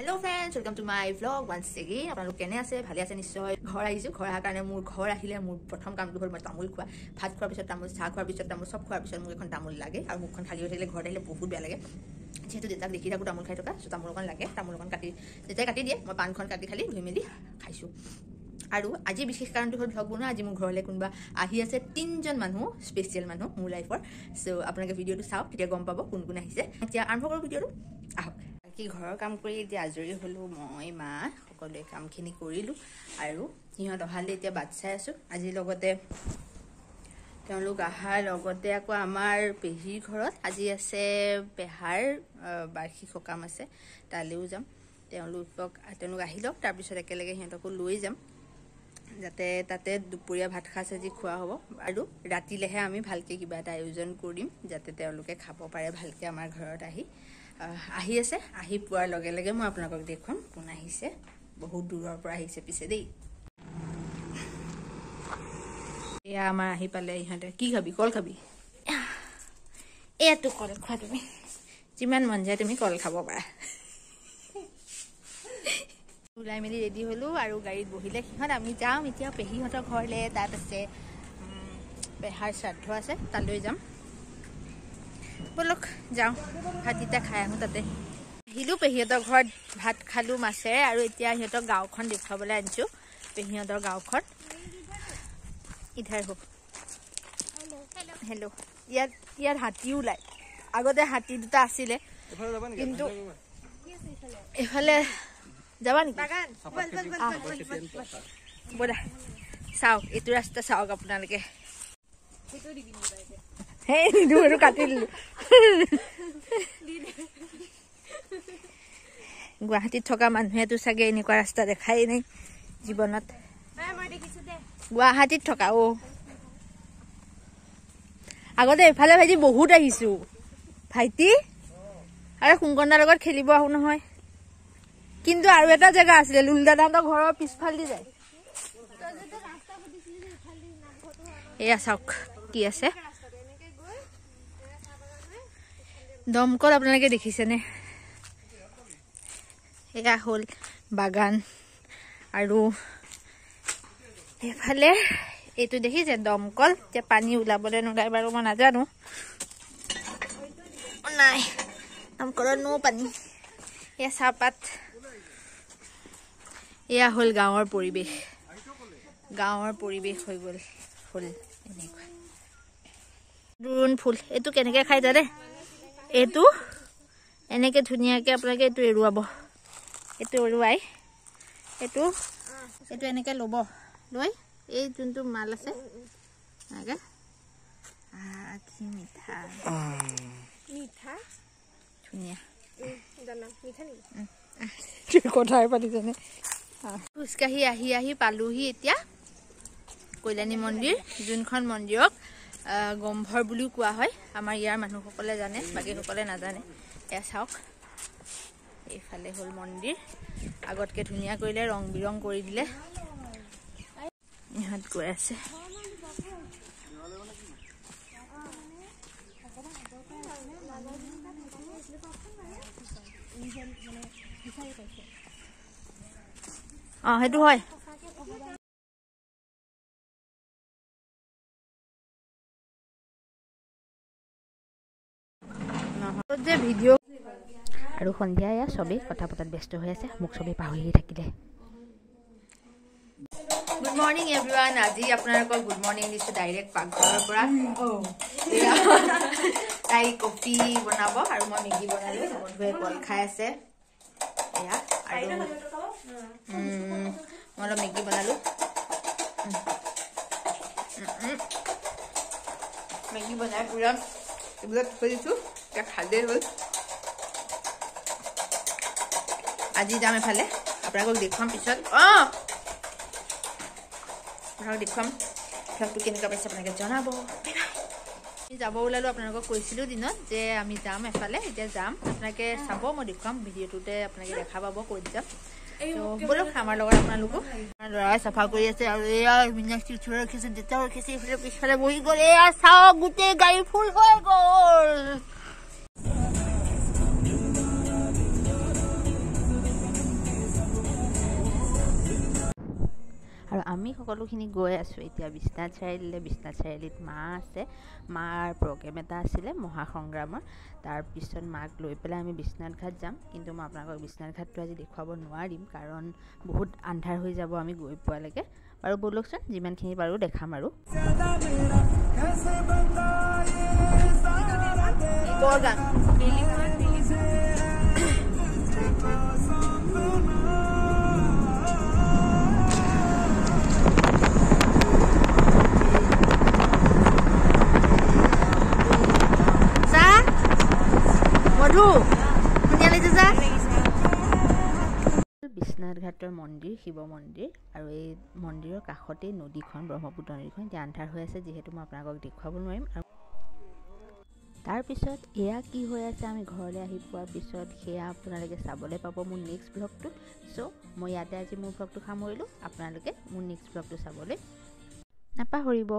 Hello friends, welcome to my vlog once again. আপোনালোক কেনে আছে ভালে আছে নিশ্চয় ঘৰ আহিছো ঘৰ আহাৰ কাৰণে মোৰ ঘৰ আহিলে মোৰ প্ৰথম কামটো হ'ল মই তামুল খোৱা ভাত খোৱাৰ পিছত তামুল চাহ খোৱাৰ পিছত তামুল সব খোৱাৰ পিছত মোক এখন তামুল লাগে আৰু মুখখন খালি হৈ থাকিলে ঘৰত আহিলে বহুত বেয়া লাগে যেহেতু দেউতাক দেখি থাকো তামুল খাই থকা তামুল অকণ লাগে তামুল অকণ কাটি যেতিয়া কাটি দিয়ে মই পানখন কাটি খালি ধুই মেলি খাইছো আৰু আজি বিশেষ কাৰণটো হ'ল ভ্লগ বনোৱা আজি মোৰ ঘৰলৈ কোনোবা আহি আছে তিনজন মানুহ স্পেচিয়েল মানুহ মোৰ লাইফৰ সো আপোনালোকে ভিডিঅ'টো চাওক তেতিয়া গম পাব কোন কোন আহিছে এতিয়া আৰম্ভ কৰোঁ ভিডিঅ'টো আহক কি ঘৰৰ কাম কৰি এতিয়া আজৰি হলো মই মা সকলোৱে কামখিনি কৰিলো আৰু ইহঁত অহালে এতিয়া বাট চাই আছো আজি লগতে তেওঁলোক আহাৰ লগতে আকৌ আমাৰ পেহীৰ ঘৰত আজি আছে পেহাৰ বাৰ্ষিক সকাম আছে তালেও যাম তেওঁলোক আহি লওক তাৰপিছত একেলগে সিহঁতকো লৈ যাম যাতে তাতে দুপৰীয়া ভাত খাজ আজি খোৱা হ'ব আৰু ৰাতিলেহে আমি ভালকে কিবা এটা আয়োজন কৰিম যাতে তেওঁলোকে খাব পাৰে ভালকে আমাৰ ঘৰত আহি আছে আহি পোৱাৰ লগে লগে মই আপোনালোকক দেখুৱাম কোন আহিছে বহুত দূৰৰ পৰা আহিছে পিছে দেই এয়া আমাৰ আহি পালে ইহঁতে কি খাবি কল খাবি এটো কল খোৱা তুমি যিমান মন যায় তুমি কল খাব পাৰা ওলাই মেলি ৰেডি হলো আৰু গাড়ীত বহিলে সিহঁত আমি যাম এতিয়া পেহীহঁতৰ ঘৰলৈ তাত আছে পেহাৰ শ্ৰাদ্ধ আছে তালৈ যাম বলক যাওঁ ভাতকেইটা খাই আহোঁ তাতে আহিলোঁ পেহীহঁতৰ ঘৰত ভাত খালোঁ মাছেৰে আৰু এতিয়া সিহঁতৰ গাঁওখন দেখুৱাবলৈ আনিছোঁ পেহীহঁতৰ গাঁওখন ইধাৰ হওক হেল্ল' ইয়াত হাতী ওলাই আগতে হাতী দুটা আছিলে কিন্তু এইফালে যাবা নেকি ব'লা চাওক এইটো ৰাস্তা চাওক আপোনালোকে সেই নিদো আৰু কাটি দিলো গুৱাহাটীত থকা মানুহেতো চাগে এনেকুৱা ৰাস্তা দেখাই নাই জীৱনত গুৱাহাটীত থকা আগতে এফালে ভাইটি বহুত আহিছো ভাইটি আৰু সুংকন্দাৰ লগত খেলিব আহো নহয় কিন্তু আৰু এটা জেগা আছিলে লুলদাদাহঁতৰ ঘৰৰ পিছফালে যায় এয়া চাওক কি আছে দমকল আপোনালোকে দেখিছেনে এয়া হ'ল বাগান আৰু এফালে এইটো দেখিছে দমকল এতিয়া পানী ওলাবলৈ নোলায় বাৰু মই নাজানো নাই দমকলত নো পানী এয়া চাহপাত এয়া হ'ল গাঁৱৰ পৰিৱেশ হৈ গ'ল ফুল এনেকুৱা দূৰণ ফুল এইটো কেনেকৈ খাই জানে এইটো এনেকে ধুনীয়াকে আপোনালোকে এইটো এৰুৱাব এইটো এৰুৱাই এইটো এনেকে ল'ব লৈ এই যোনটো মাল আছে এনেকে কি মিঠা মিঠা ধুনীয়া কথাই পাতিছেনে খোজকাঢ়ি আহি পালোহি এতিয়া কল্যাণী মন্দিৰ যোনখন মন্দিৰক গম্ভৰ বুলিও কোৱা হয় আমাৰ ইয়াৰ মানুহসকলে জানে বাকীসকলে নাজানে এয়া চাওক এইফালে হ'ল মন্দিৰ আগতকে ধুনীয়া কৰিলে ৰং বিৰং কৰি দিলে ইহঁত গৈ আছে সেইটো হয় যে ভিডিঅ' আৰু সন্ধিয়া এয়া চবেই কথা পতাত ব্যস্ত হৈ আছে মোক চবেই পাহৰি থাকিলে গুড মৰ্ণিং এভৰিৱান আজি আপোনালোকক গুড মৰ্ণিং দিছোঁ ডাইৰেক্ট পাকঘৰৰ পৰা তাই কফি বনাব আৰু মই মেগী বনালোঁ বন্ধুৱে কল খাই আছে এয়া আৰু মই অলপ মেগী বনালোঁ মেগী বনাই পুৰা এইবিলাক থৈ দিছোঁ এতিয়া খালেই হ'ল আজি যাম এফালে আপোনালোকক দেখুৱাম পিছত আপোনালোকক দেখুৱাম ভ্লগটো কেনেকুৱা পাইছে আপোনালোকে জনাব যাব ওলালোঁ আপোনালোকক কৈছিলোঁ দিনত যে আমি যাম এফালে এতিয়া যাম আপোনালোকে চাব মই দেখুৱাম ভিডিঅ'টোতে আপোনালোকে দেখা পাব কৈ যাম বলক আমাৰ লগত আপোনালোকো ল'ৰাই চাফা কৰি আছে আৰু এয়া মিনাক্ষী উঠি ৰখিছে দেউতাও ৰখিছে এইফালে পিছফালে বহি গ'ল এয়া চাওক গোটেই গাড়ী ফুল হৈ গ'ল আমি সকলোখিনি গৈ আছোঁ এতিয়া বিশ্বনাথ চাৰিআলিলৈ। বিশ্বনাথ চাৰিআলিত মা আছে, মাৰ প্ৰগ্ৰেম এটা আছিলে মহাসংগ্ৰামৰ। তাৰপিছত মাক লৈ পেলাই আমি বিশ্বনাথ ঘাট যাম, কিন্তু মই আপোনালোকক বিশ্বনাথ ঘাটটো আজি দেখুৱাব নোৱাৰিম, কাৰণ বহুত আন্ধাৰ হৈ যাব আমি গৈ পোৱালৈকে। বাৰু ব'লকচোন, যিমানখিনি পাৰোঁ দেখাম আৰু। বিশ্বনাথ ঘাটৰ মন্দিৰ, শিৱ মন্দিৰ, আৰু এই মন্দিৰৰ কাষতেই নদীখন, ব্ৰহ্মপুত্ৰ নদীখন। এতিয়া আন্ধাৰ হৈ আছে যিহেতু মই আপোনালোকক দেখুৱাব নোৱাৰিম। আৰু তাৰপিছত এয়া কি হৈ আছে আমি ঘৰলৈ আহি পোৱাৰ পিছত সেয়া আপোনালোকে চাবলৈ পাব মোৰ নেক্সট ব্লগটোত। চ' মই ইয়াতে আজি মোৰ ব্লগটো সামৰিলোঁ। আপোনালোকে মোৰ নেক্সট ব্লগটো চাবলৈ নাপাহৰিব।